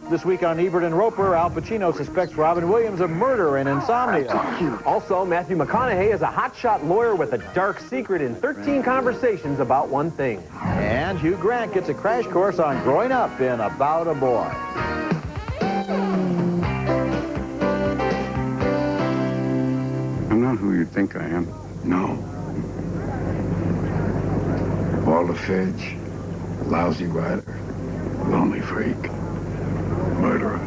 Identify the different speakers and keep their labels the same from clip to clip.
Speaker 1: This week on Ebert and Roeper, Al Pacino suspects Robin Williams of murder in Insomnia.
Speaker 2: Also, Matthew McConaughey is a hotshot lawyer with a dark secret in 13 Conversations About One Thing.
Speaker 1: And Hugh Grant gets a crash course on growing up in About a Boy.
Speaker 3: I'm not who you think I am. No. Walter Fitch, lousy writer, lonely freak, murderer.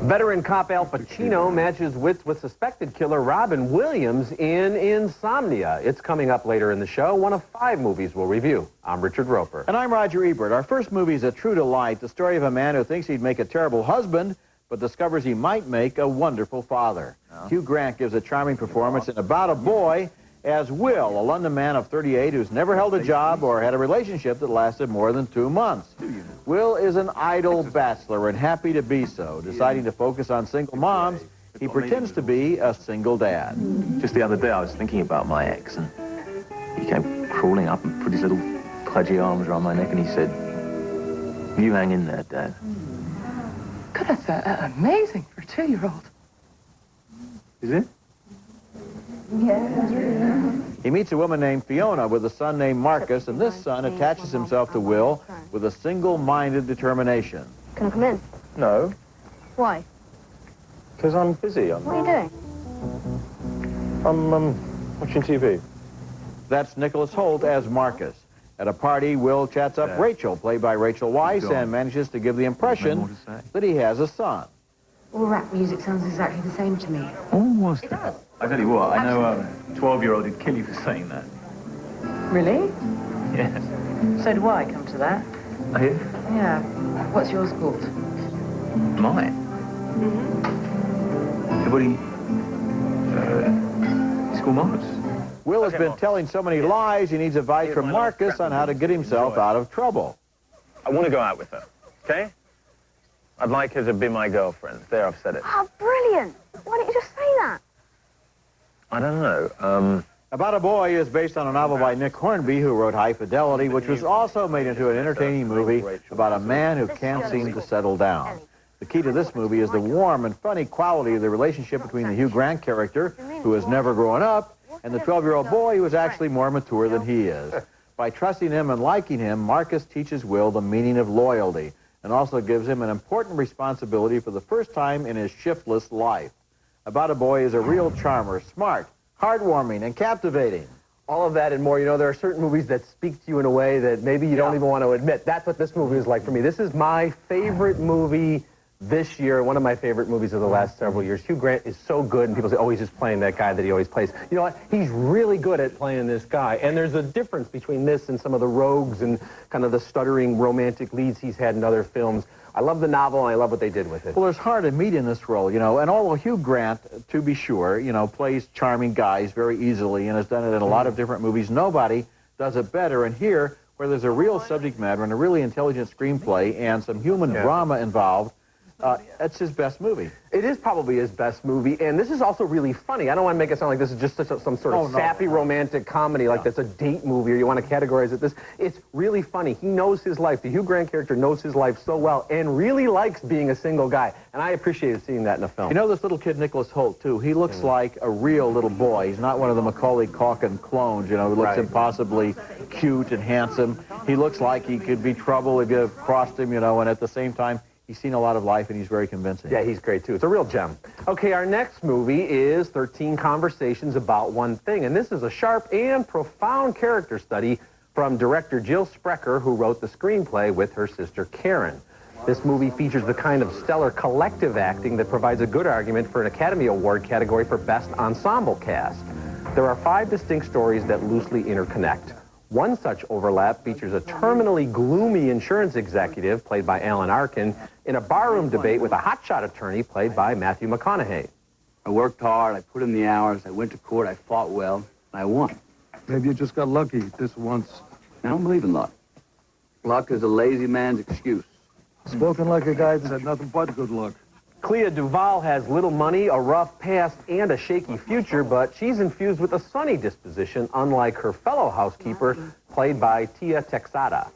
Speaker 2: Veteran cop Al Pacino matches wits with suspected killer Robin Williams in Insomnia. It's coming up later in the show, one of 5 movies we'll review. I'm Richard Roeper.
Speaker 1: And I'm Roger Ebert. Our first movie is a true delight, the story of a man who thinks he'd make a terrible husband, but discovers he might make a wonderful father. Hugh Grant gives a charming performance in About a Boy as Will, a London man of 38 who's never held a job or had a relationship that lasted more than 2 months. Will is an idle bachelor and happy to be so. Deciding to focus on single moms, he pretends to be a single dad.
Speaker 4: Just the other day, I was thinking about my ex, and he came crawling up and put his little pudgy arms around my neck, and he said, "You hang in there, Dad."
Speaker 5: God, that's amazing for a 2-year-old.
Speaker 4: Is it?
Speaker 5: Yeah.
Speaker 1: He meets a woman named Fiona with a son named Marcus, and this son attaches himself to Will with a single-minded determination.
Speaker 6: Can I come in?
Speaker 4: No,
Speaker 6: Why?
Speaker 4: because I'm busy.
Speaker 6: What are you doing?
Speaker 4: I'm watching TV.
Speaker 1: That's Nicholas Holt as Marcus. At a party, Will chats up Rachel, played by Rachel Weisz, and manages to give the impression that he has a son.
Speaker 7: All rap music sounds exactly the same to me.
Speaker 4: Oh, what's that? I tell you what, I know a 12-year-old who'd kill you for saying that.
Speaker 5: Really?
Speaker 4: Yes.
Speaker 5: So do I, come to that.
Speaker 4: Are you?
Speaker 5: Yeah. What's yours called?
Speaker 4: Mine? Everybody... it's called Mars.
Speaker 1: Will has been telling so many lies, he needs advice from Marcus on how to get himself out of trouble.
Speaker 8: I want to go out with her, okay? I'd like her to be my girlfriend. There, I've said it.
Speaker 6: Oh, brilliant. Why didn't you just say that?
Speaker 8: I don't know.
Speaker 1: About a Boy is based on a novel by Nick Hornby, who wrote High Fidelity, which was also made into an entertaining movie about a man who can't seem to settle down. The key to this movie is the warm and funny quality of the relationship between the Hugh Grant character, who has never grown up, and the 12-year-old boy who is actually more mature than he is. By trusting him and liking him, Marcus teaches Will the meaning of loyalty and also gives him an important responsibility for the first time in his shiftless life. About a Boy is a real charmer, smart, heartwarming, and captivating.
Speaker 2: All of that and more. You know, there are certain movies that speak to you in a way that maybe you don't even want to admit. That's what this movie is like for me. This is my favorite movie this year, one of my favorite movies of the last several years. Hugh Grant is so good, and people say, oh, he's just playing that guy that he always plays. You know what? He's really good at playing this guy, and there's a difference between this and some of the rogues and kind of the stuttering romantic leads he's had in other films. I love the novel, and I love what they did with it.
Speaker 1: Well, there's hard to meet in this role, you know, and although Hugh Grant, to be sure, you know, plays charming guys very easily and has done it in a lot of different movies, nobody does it better. And here, where there's a real subject matter and a really intelligent screenplay and some human drama involved, it's his best movie.
Speaker 2: It is probably his best movie, and this is also really funny. I don't want to make it sound like this is just some sort of sappy romantic comedy, like that's a date movie, or you want to categorize it this. It's really funny. He knows his life. The Hugh Grant character knows his life so well and really likes being a single guy, and I appreciated seeing that in a film.
Speaker 1: You know this little kid, Nicholas Holt, too? He looks like a real little boy. He's not one of the Macaulay Culkin clones, you know, who looks impossibly cute and handsome. He looks like he could be trouble if you crossed him, you know, and at the same time, he's seen a lot of life, and he's very convincing.
Speaker 2: Yeah, he's great, too. It's a real gem. Okay, our next movie is 13 Conversations About One Thing, and this is a sharp and profound character study from director Jill Sprecher, who wrote the screenplay with her sister Karen. This movie features the kind of stellar collective acting that provides a good argument for an Academy Award category for Best Ensemble Cast. There are 5 distinct stories that loosely interconnect. One such overlap features a terminally gloomy insurance executive, played by Alan Arkin, in a barroom debate with a hotshot attorney, played by Matthew McConaughey.
Speaker 9: I worked hard, I put in the hours, I went to court, I fought well, and I won.
Speaker 3: Maybe you just got lucky this once.
Speaker 9: I don't believe in luck. Luck is a lazy man's excuse.
Speaker 3: Spoken like a guy that had nothing but good luck.
Speaker 2: Clea Duvall has little money, a rough past, and a shaky future, but she's infused with a sunny disposition, unlike her fellow housekeeper, played by Tia Texada.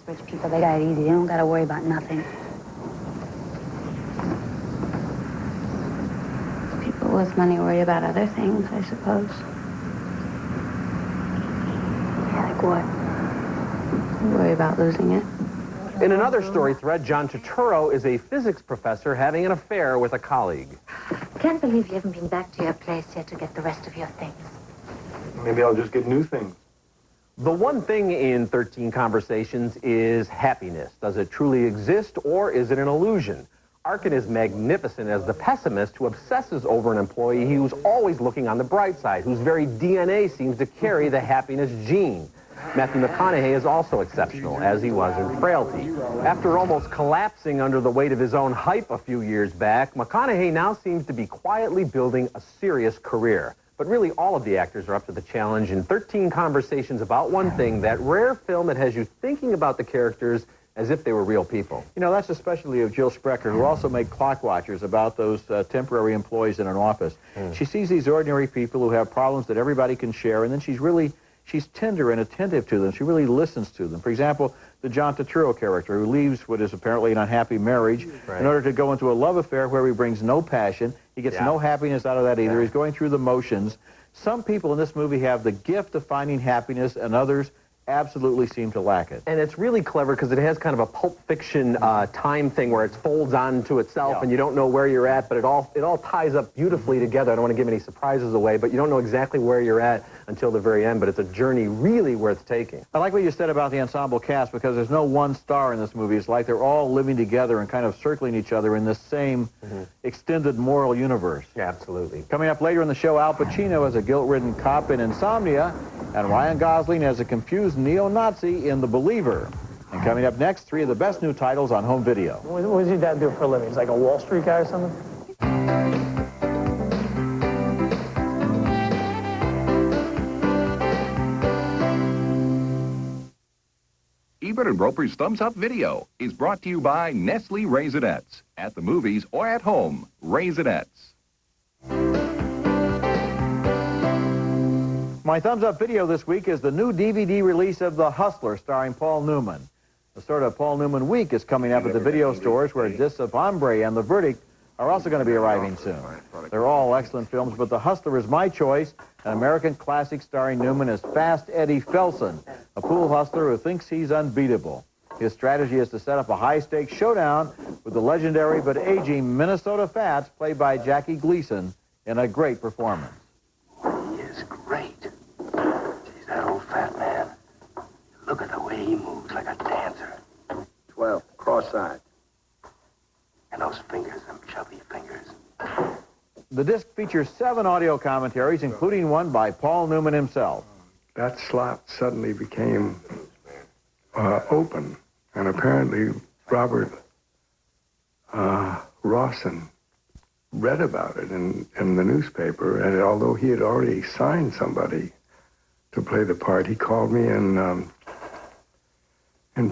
Speaker 7: Rich people, they got it easy. They don't got to worry about nothing.
Speaker 10: with money, worry about other things, I suppose.
Speaker 6: Yeah, like what?
Speaker 10: Worry about losing it.
Speaker 2: In another story thread, John Turturro is a physics professor having an affair with a colleague.
Speaker 7: Can't believe you haven't been back to your place yet to get the rest of your things.
Speaker 11: Maybe I'll just get new things.
Speaker 2: The one thing in 13 Conversations is happiness. Does it truly exist, or is it an illusion? Arkin is magnificent as the pessimist who obsesses over an employee who's always looking on the bright side, whose very DNA seems to carry the happiness gene. Matthew McConaughey is also exceptional, as he was in Frailty. After almost collapsing under the weight of his own hype a few years back, McConaughey now seems to be quietly building a serious career. But really, all of the actors are up to the challenge in 13 Conversations About One Thing, that rare film that has you thinking about the characters as if they were real people.
Speaker 1: You know, that's a specialty of Jill Sprecher, who also made Clock Watchers about those temporary employees in an office. She sees these ordinary people who have problems that everybody can share, and then she's tender and attentive to them. She really listens to them. For example, the John Turturro character, who leaves what is apparently an unhappy marriage in order to go into a love affair where he brings no passion. He gets no happiness out of that either. He's going through the motions. Some people in this movie have the gift of finding happiness, and others absolutely seem to lack it.
Speaker 2: And it's really clever because it has kind of a Pulp Fiction time thing where it folds onto itself and you don't know where you're at, but it all ties up beautifully together. I don't want to give any surprises away, but you don't know exactly where you're at until the very end, but it's a journey really worth taking.
Speaker 1: I like what you said about the ensemble cast, because there's no one star in this movie. It's like they're all living together and kind of circling each other in this same extended moral universe.
Speaker 2: Yeah, absolutely.
Speaker 1: Coming up later in the show, Al Pacino as a guilt-ridden cop in Insomnia, and Ryan Gosling as a confused neo-Nazi in The Believer. And coming up next, 3 of the best new titles on home video.
Speaker 12: What does your dad do for a living? He's like a Wall Street guy or something?
Speaker 13: Ebert Roeper's Thumbs Up Video is brought to you by Nestle Raisinets. At the movies or at home, Raisinets.
Speaker 1: My thumbs up video this week is the new DVD release of The Hustler, starring Paul Newman. The sort of Paul Newman week is coming up at the video stores, where Discs of Hombre and The Verdict are also going to be arriving soon. They're all excellent films, but The Hustler is my choice, an American classic starring Newman as Fast Eddie Felson, a pool hustler who thinks he's unbeatable. His strategy is to set up a high-stakes showdown with the legendary but aging Minnesota Fats, played by Jackie Gleason, in a great performance.
Speaker 14: He is great. He's that old fat man. Look at the way he moves, like a dancer.
Speaker 11: 12, cross-eyed.
Speaker 14: And those fingers, them chubby fingers.
Speaker 1: The disc features 7 audio commentaries, including one by Paul Newman himself.
Speaker 3: That slot suddenly became open, and apparently Robert Rawson read about it in the newspaper, and although he had already signed somebody to play the part, he called me in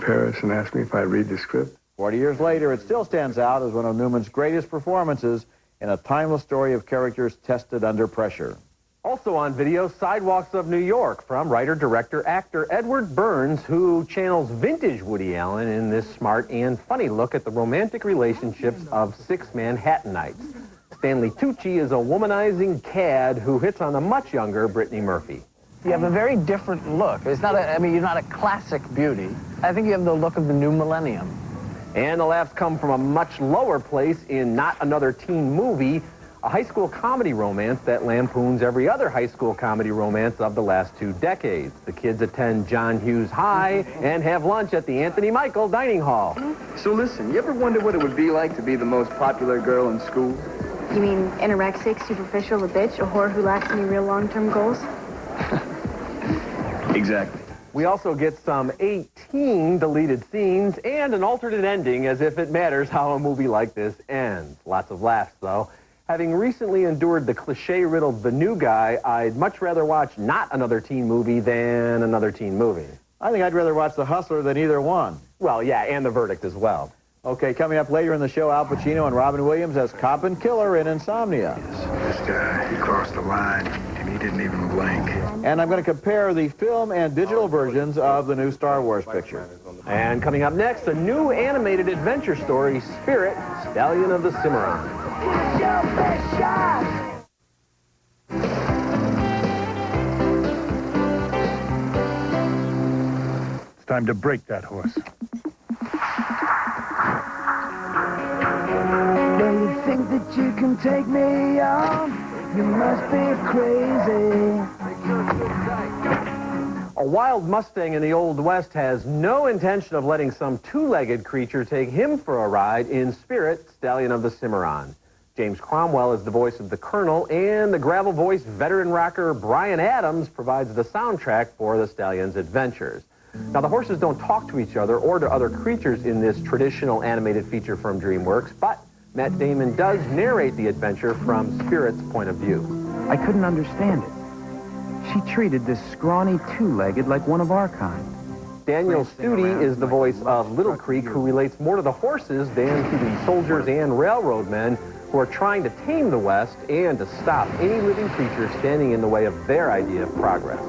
Speaker 3: Paris and asked me if I'd read the script.
Speaker 1: 40 years later, it still stands out as one of Newman's greatest performances in a timeless story of characters tested under pressure.
Speaker 2: Also on video, Sidewalks of New York, from writer, director, actor Edward Burns, who channels vintage Woody Allen in this smart and funny look at the romantic relationships of 6 Manhattanites. Stanley Tucci is a womanizing cad who hits on a much younger Brittany Murphy.
Speaker 12: You have a very different look. It's not you're not a classic beauty. I think you have the look of the new millennium.
Speaker 2: And the laughs come from a much lower place in Not Another Teen Movie, a high school comedy romance that lampoons every other high school comedy romance of the last 2 decades. The kids attend John Hughes High and have lunch at the Anthony Michael Dining Hall.
Speaker 9: So listen, you ever wonder what it would be like to be the most popular girl in school?
Speaker 6: You mean anorexic, superficial, a bitch, a whore who lacks any real long-term goals?
Speaker 9: Exactly.
Speaker 2: We also get some 18 deleted scenes and an alternate ending, as if it matters how a movie like this ends. Lots of laughs, though. Having recently endured the cliche-riddled The New Guy, I'd much rather watch Not Another Teen Movie than another teen movie.
Speaker 1: I think I'd rather watch The Hustler than either one.
Speaker 2: Well, yeah, and The Verdict as well.
Speaker 1: Okay, coming up later in the show, Al Pacino and Robin Williams as cop and killer in Insomnia.
Speaker 11: This guy, he crossed the line, and he didn't even blink.
Speaker 1: And I'm going to compare the film and digital versions of the new Star Wars picture.
Speaker 2: And coming up next, a new animated adventure story, Spirit, Stallion of the Cimarron.
Speaker 11: It's time to break that horse.
Speaker 15: Well, you think that you can take me on? You must be crazy.
Speaker 2: A wild Mustang in the Old West has no intention of letting some two-legged creature take him for a ride in Spirit, Stallion of the Cimarron. James Cromwell is the voice of the Colonel, and the gravel-voiced veteran rocker Bryan Adams provides the soundtrack for the Stallion's adventures. Now, the horses don't talk to each other or to other creatures in this traditional animated feature from DreamWorks, but Matt Damon does narrate the adventure from Spirit's point of view.
Speaker 16: I couldn't understand it. She treated this scrawny two-legged like one of our kind.
Speaker 2: Daniel Studi is the voice of Little Creek, who relates more to the horses than to the soldiers and railroad men who are trying to tame the West and to stop any living creature standing in the way of their idea of progress.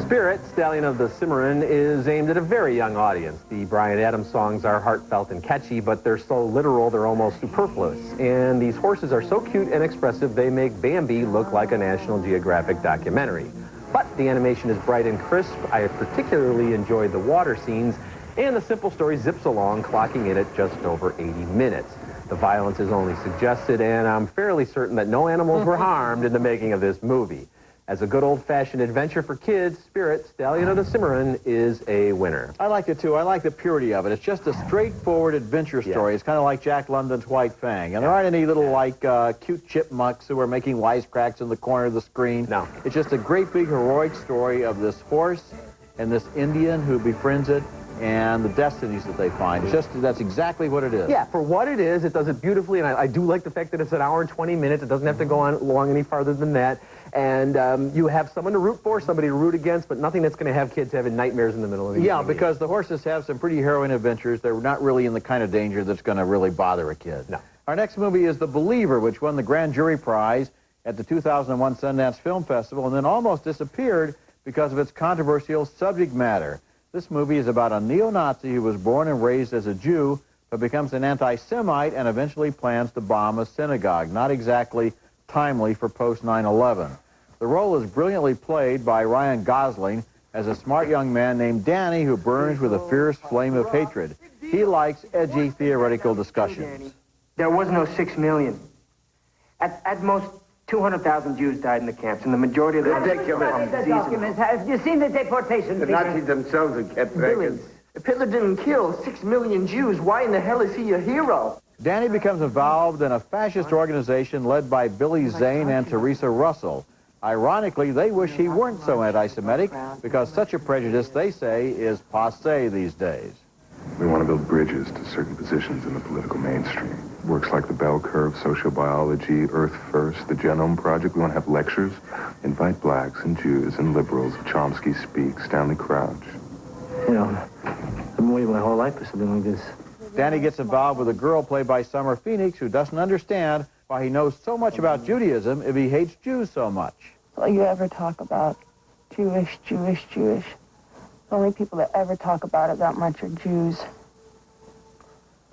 Speaker 2: Spirit, Stallion of the Cimarron, is aimed at a very young audience. The Bryan Adams songs are heartfelt and catchy, but they're so literal they're almost superfluous. And these horses are so cute and expressive they make Bambi look like a National Geographic documentary. But the animation is bright and crisp. I particularly enjoyed the water scenes, and the simple story zips along, clocking in at just over 80 minutes. The violence is only suggested, and I'm fairly certain that no animals were harmed in the making of this movie. As a good old-fashioned adventure for kids, Spirit, Stallion of the Cimarron is a winner.
Speaker 1: I like it, too. I like the purity of it. It's just a straightforward adventure story. It's kind of like Jack London's White Fang. And there aren't any little, cute chipmunks who are making wisecracks in the corner of the screen.
Speaker 2: No.
Speaker 1: It's just a great, big, heroic story of this horse and this Indian who befriends it and the destinies that they find. It's just, that's exactly what it is.
Speaker 2: Yeah, for what it is, it does it beautifully, and I do like the fact that it's an hour and 20 minutes. It doesn't have to go on long any farther than that. And you have someone to root for, somebody to root against, but nothing that's going to have kids having nightmares in the middle of the
Speaker 1: Yeah, because the horses have some pretty harrowing adventures. They're not really in the kind of danger that's going to really bother a kid.
Speaker 2: No.
Speaker 1: Our next movie is The Believer, which won the Grand Jury Prize at the 2001 Sundance Film Festival and then almost disappeared because of its controversial subject matter. This movie is about a neo-Nazi who was born and raised as a Jew, but becomes an anti-Semite and eventually plans to bomb a synagogue. Not exactly timely for post-9/11. The role is brilliantly played by Ryan Gosling as a smart young man named Danny who burns with a fierce flame of hatred. He likes edgy theoretical discussions.
Speaker 17: There was no 6 million. At most, 200,000 Jews died in the camps, and the majority of them...
Speaker 18: Ridiculous. The documents. Have you seen the deportation
Speaker 14: The Nazis themselves have kept records.
Speaker 17: If Hitler didn't kill 6 million Jews, why in the hell is he a hero?
Speaker 1: Danny becomes involved in a fascist organization led by Billy Zane and Teresa Russell. Ironically, they wish he weren't so anti-Semitic because such a prejudice, they say, is passé these days.
Speaker 3: We want to build bridges to certain positions in the political mainstream. Works like the bell curve, sociobiology, Earth First, the Genome Project. We want to have lectures, invite blacks and Jews and liberals, Chomsky Speak, Stanley Crouch.
Speaker 17: You know, I've been waiting my whole life for something like this.
Speaker 1: Danny gets involved with a girl played by Summer Phoenix who doesn't understand why he knows so much about Judaism if he hates Jews so much.
Speaker 10: All you ever talk about, Jewish. The only people that ever talk about it that much are Jews.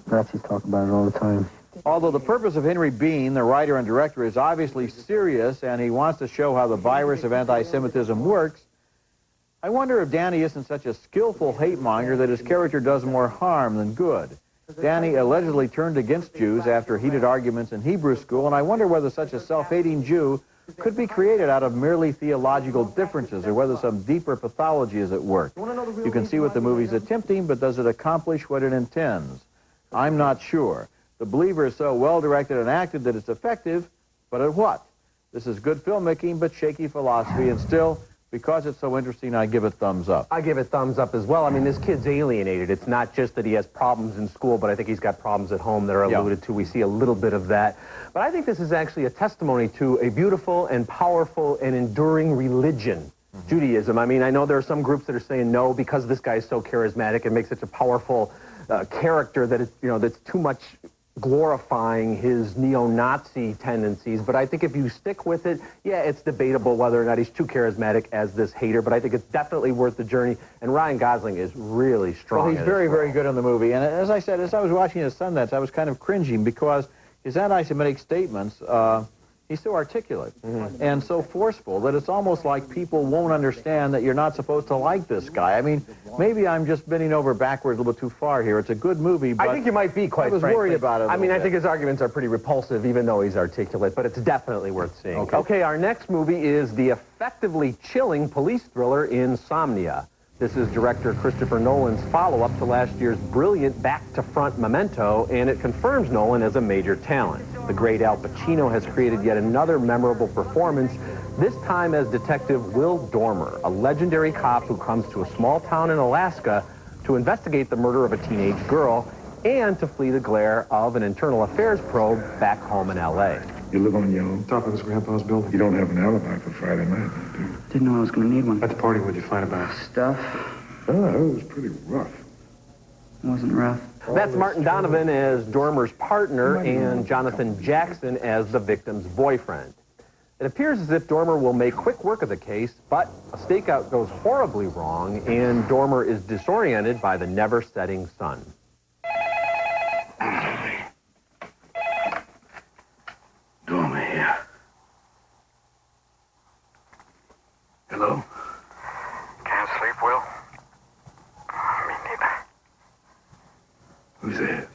Speaker 17: Nazis talk about it all the time.
Speaker 1: Although the purpose of Henry Bean, the writer and director, is obviously serious and he wants to show how the virus of anti-Semitism works, I wonder if Danny isn't such a skillful hate-monger that his character does more harm than good. Danny allegedly turned against Jews after heated arguments in Hebrew school, and I wonder whether such a self-hating Jew could be created out of merely theological differences or whether some deeper pathology is at work. You can see what the movie's attempting, but does it accomplish what it intends? I'm not sure. The Believer is so well-directed and acted that it's effective, but at what? This is good filmmaking, but shaky philosophy, and still, because it's so interesting, I give it thumbs up.
Speaker 2: I give it thumbs up as well. I mean, this kid's alienated. It's not just that he has problems in school, but I think he's got problems at home that are alluded to. We see a little bit of that. But I think this is actually a testimony to a beautiful and powerful and enduring religion, Judaism. I mean, I know there are some groups that are saying no because this guy is so charismatic and makes such a powerful character that it's, that's too much glorifying his neo-Nazi tendencies, but I think if you stick with it, yeah, it's debatable whether or not he's too charismatic as this hater, but I think it's definitely worth the journey, and Ryan Gosling is really strong.
Speaker 1: Well, he's very, very good in the movie, and as I said, as I was watching it at Sundance, I was kind of cringing because his anti-Semitic statements He's so articulate and so forceful that it's almost like people won't understand that you're not supposed to like this guy. I mean, maybe I'm just bending over backwards a little bit too far here. It's a good movie, but
Speaker 2: I think you might be, quite frankly.
Speaker 1: I was worried about it.
Speaker 2: I mean, I think his arguments are pretty repulsive, even though he's articulate, but it's definitely worth seeing. Okay, our next movie is the effectively chilling police thriller Insomnia. This is director Christopher Nolan's follow-up to last year's brilliant back-to-front Memento, and it confirms Nolan as a major talent. The great Al Pacino has created yet another memorable performance, this time as Detective Will Dormer, a legendary cop who comes to a small town in Alaska to investigate the murder of a teenage girl and to flee the glare of an internal affairs probe back home in L.A.
Speaker 3: You live on your own? Top of his grandpa's building. You don't have an alibi for Friday night, do you?
Speaker 9: Didn't know I was going to need one.
Speaker 3: At the party, what'd you find about?
Speaker 9: Stuff.
Speaker 3: Oh, it was pretty rough.
Speaker 9: It wasn't rough.
Speaker 2: That's Martin Donovan as Dormer's partner and Jonathan Jackson as the victim's boyfriend. It appears as if Dormer will make quick work of the case, but a stakeout goes horribly wrong, and Dormer is disoriented by the never-setting sun.
Speaker 14: Dormer here. Hello?
Speaker 11: Can't sleep, Will? Me neither.
Speaker 14: Who's there?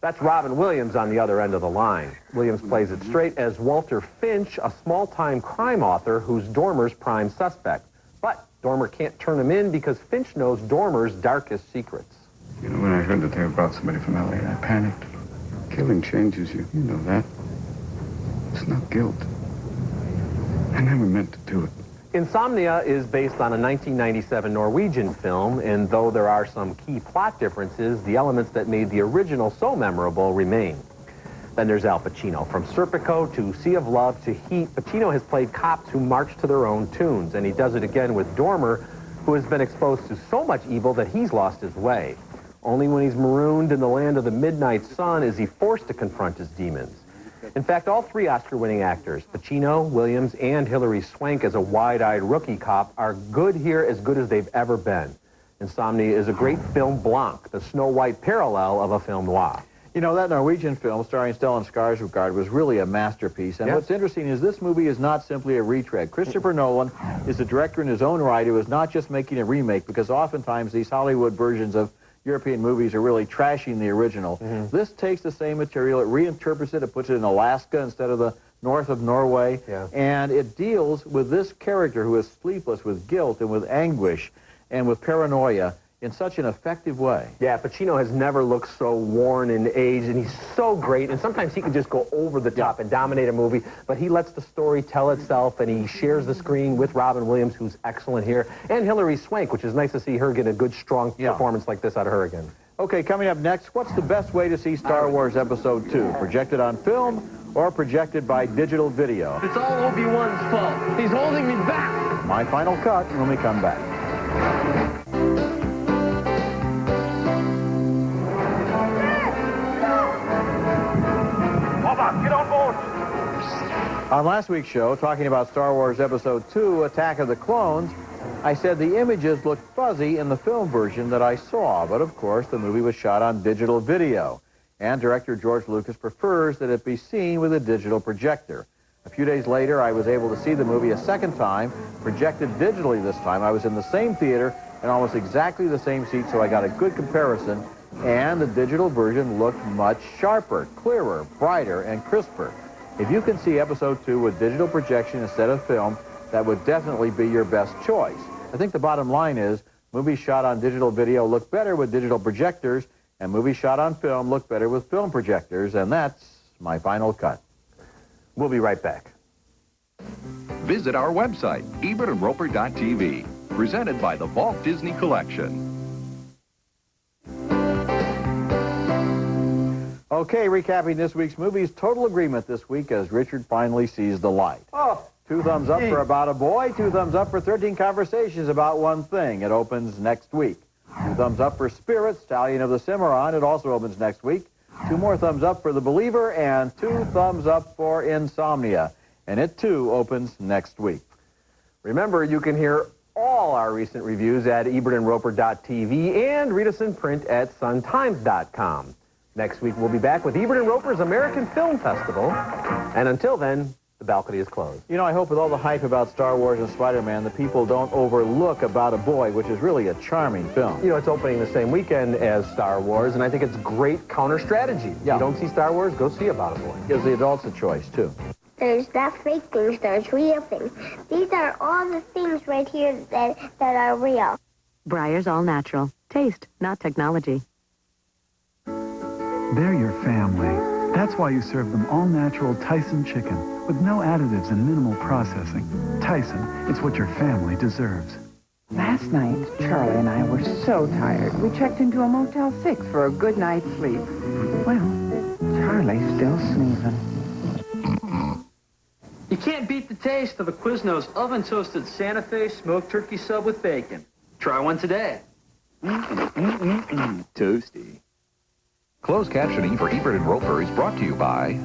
Speaker 2: That's Robin Williams on the other end of the line. Williams plays it straight as Walter Finch, a small-time crime author who's Dormer's prime suspect. But Dormer can't turn him in because Finch knows Dormer's darkest secrets.
Speaker 3: You know, when I heard that they had brought somebody from L.A., I panicked. Killing changes you. You know that. It's not guilt. I never meant to do it.
Speaker 2: Insomnia is based on a 1997 Norwegian film, and though there are some key plot differences, the elements that made the original so memorable remain. Then there's Al Pacino. From Serpico to Sea of Love to Heat, Pacino has played cops who march to their own tunes, and he does it again with Dormer, who has been exposed to so much evil that he's lost his way. Only when he's marooned in the land of the midnight sun is he forced to confront his demons. In fact, all three Oscar-winning actors, Pacino, Williams, and Hilary Swank as a wide-eyed rookie cop, are good here, as good as they've ever been. Insomnia is a great film blanc, the Snow White parallel of a film noir.
Speaker 1: You know, that Norwegian film starring Stellan Skarsgård was really a masterpiece. And what's interesting is this movie is not simply a retread. Christopher Nolan is a director in his own right who is not just making a remake, because oftentimes these Hollywood versions of European movies are really trashing the original. This takes the same material, it reinterprets it, it puts it in Alaska instead of the north of Norway, and it deals with this character who is sleepless with guilt and with anguish and with paranoia in such an effective way.
Speaker 2: Yeah, Pacino has never looked so worn and aged, and he's so great, and sometimes he can just go over the top and dominate a movie, but he lets the story tell itself, and he shares the screen with Robin Williams, who's excellent here, and Hilary Swank, which is nice to see her get a good, strong performance like this out of her again.
Speaker 1: Okay, coming up next, what's the best way to see Star Wars Episode 2? Projected on film or projected by digital video?
Speaker 5: It's all Obi-Wan's fault. He's holding me back.
Speaker 1: My final cut when we come back.
Speaker 11: Get on board.
Speaker 1: On last week's show, talking about Star Wars Episode 2, Attack of the Clones, I said the images looked fuzzy in the film version that I saw, but of course the movie was shot on digital video, and director George Lucas prefers that it be seen with a digital projector. A few days later, I was able to see the movie a second time, projected digitally this time. I was in the same theater in almost exactly the same seat, so I got a good comparison, and the digital version looked much sharper, clearer, brighter, and crisper. If you can see Episode 2 with digital projection instead of film, that would definitely be your best choice. I think the bottom line is movies shot on digital video look better with digital projectors, and movies shot on film look better with film projectors, and that's my final cut.
Speaker 2: We'll be right back.
Speaker 13: Visit our website, EbertandRoper.tv, presented by the Walt Disney Collection.
Speaker 1: Okay, recapping this week's movies, total agreement this week as Richard finally sees the light. 2 thumbs up for About a Boy, 2 thumbs up for 13 Conversations About One Thing. It opens next week. 2 thumbs up for Spirit, Stallion of the Cimarron. It also opens next week. 2 more thumbs up for The Believer, and 2 thumbs up for Insomnia. And it, too, opens next week.
Speaker 2: Remember, you can hear all our recent reviews at EbertandRoper.tv and read us in print at SunTimes.com. Next week, we'll be back with Ebert and Roper's American Film Festival. And until then, The balcony is closed.
Speaker 1: You know, I hope with all the hype about Star Wars and Spider-Man, the people don't overlook About a Boy, which is really a charming film.
Speaker 2: You know, it's opening the same weekend as Star Wars, and I think it's great counter-strategy.
Speaker 1: Yeah.
Speaker 2: You don't see Star Wars, go see About a Boy.
Speaker 1: Gives the adults a choice, too.
Speaker 19: There's not fake things, there's real things. These are all the things right here that are real.
Speaker 20: Breyer's All Natural. Taste, not technology.
Speaker 21: They're your family. That's why you serve them all-natural Tyson chicken with no additives and minimal processing. Tyson, it's what your family deserves.
Speaker 5: Last night, Charlie and I were so tired, we checked into a Motel 6 for a good night's sleep. Well, Charlie's still snoozing.
Speaker 12: You can't beat the taste of a Quiznos oven-toasted Santa Fe smoked turkey sub with bacon. Try one today.
Speaker 13: Toasty. Closed captioning for Ebert Roeper is brought to you by...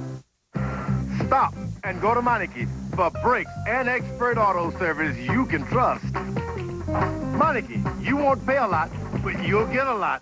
Speaker 22: Stop and go to Meineke for brakes and expert auto service you can trust. Meineke, you won't pay a lot, but you'll get a lot.